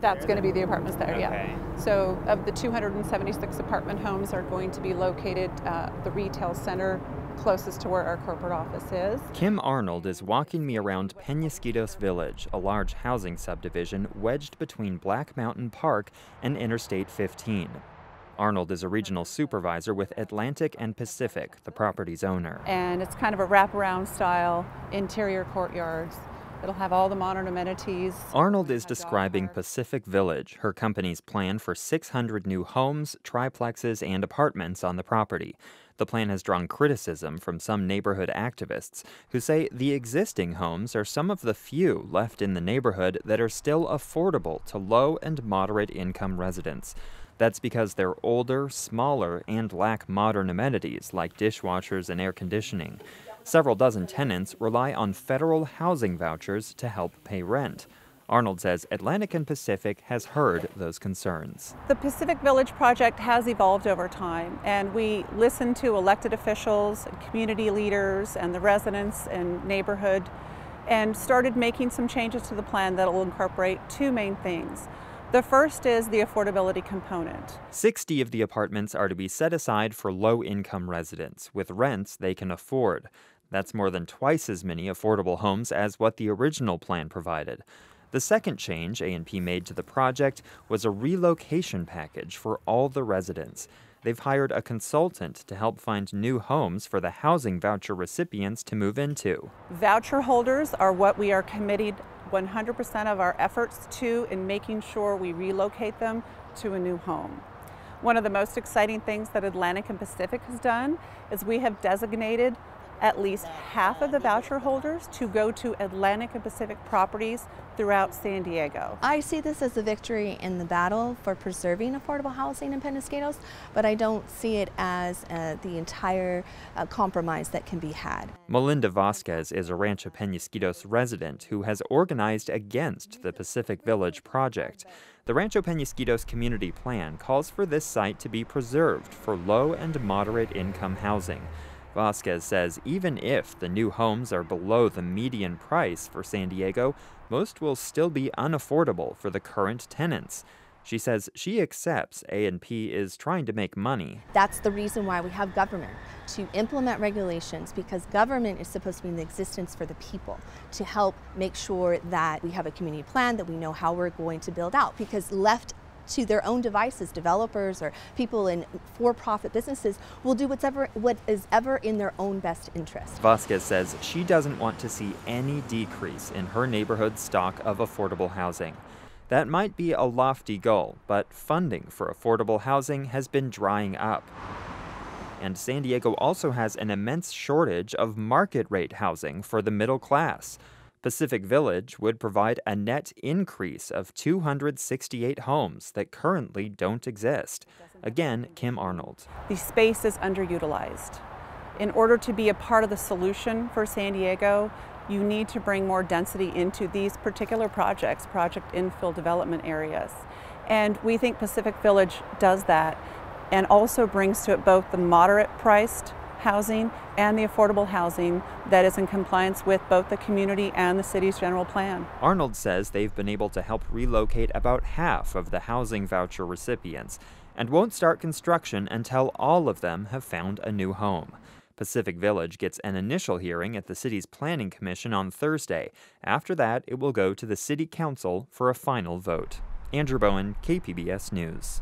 That's going to be the apartments there, Okay. yeah. So of the 276 apartment homes are going to be located the retail center closest to where our corporate office is. Kim Arnold is walking me around Peñasquitos Village, a large housing subdivision wedged between Black Mountain Park and Interstate 15. Arnold is a regional supervisor with Atlantic and Pacific, the property's owner. And it's kind of a wraparound style interior courtyards. It'll have all the modern amenities. Arnold is describing Pacific Village, her company's plan for 600 new homes, triplexes, and apartments on the property. The plan has drawn criticism from some neighborhood activists who say the existing homes are some of the few left in the neighborhood that are still affordable to low and moderate income residents. That's because they're older, smaller, and lack modern amenities like dishwashers and air conditioning. Several dozen tenants rely on federal housing vouchers to help pay rent. Arnold says Atlantic and Pacific has heard those concerns. The Pacific Village project has evolved over time, and we listened to elected officials, community leaders, and the residents and neighborhood, and started making some changes to the plan that will incorporate two main things. The first is the affordability component. 60 of the apartments are to be set aside for low-income residents, with rents they can afford. That's more than twice as many affordable homes as what the original plan provided. The second change A&P made to the project was a relocation package for all the residents. They've hired a consultant to help find new homes for the housing voucher recipients to move into. Voucher holders are what we are committed 100% of our efforts to in making sure we relocate them to a new home. One of the most exciting things that Atlantic and Pacific has done is we have designated at least half of the voucher holders to go to Atlantic and Pacific properties throughout San Diego. I see this as a victory in the battle for preserving affordable housing in Peñasquitos, but I don't see it as the entire compromise that can be had. Melinda Vasquez is a Rancho Peñasquitos resident who has organized against the Pacific Village project. The Rancho Peñasquitos community plan calls for this site to be preserved for low and moderate income housing. Vasquez says even if the new homes are below the median price for San Diego, most will still be unaffordable for the current tenants. She says she accepts A&P is trying to make money. That's the reason why we have government, to implement regulations, because government is supposed to be in existence for the people, to help make sure that we have a community plan, that we know how we're going to build out, because left to their own devices, developers or people in for-profit businesses will do what is ever in their own best interest. Vasquez says she doesn't want to see any decrease in her neighborhood's stock of affordable housing. That might be a lofty goal, but funding for affordable housing has been drying up. And San Diego also has an immense shortage of market-rate housing for the middle class. Pacific Village would provide a net increase of 268 homes that currently don't exist. Again, Kim Arnold. The space is underutilized. In order to be a part of the solution for San Diego, you need to bring more density into these particular projects, project infill development areas. And we think Pacific Village does that and also brings to it both the moderate priced housing and the affordable housing that is in compliance with both the community and the city's general plan. Arnold says they've been able to help relocate about half of the housing voucher recipients and won't start construction until all of them have found a new home. Pacific Village gets an initial hearing at the city's planning commission on Thursday. After that, it will go to the city council for a final vote. Andrew Bowen, KPBS News.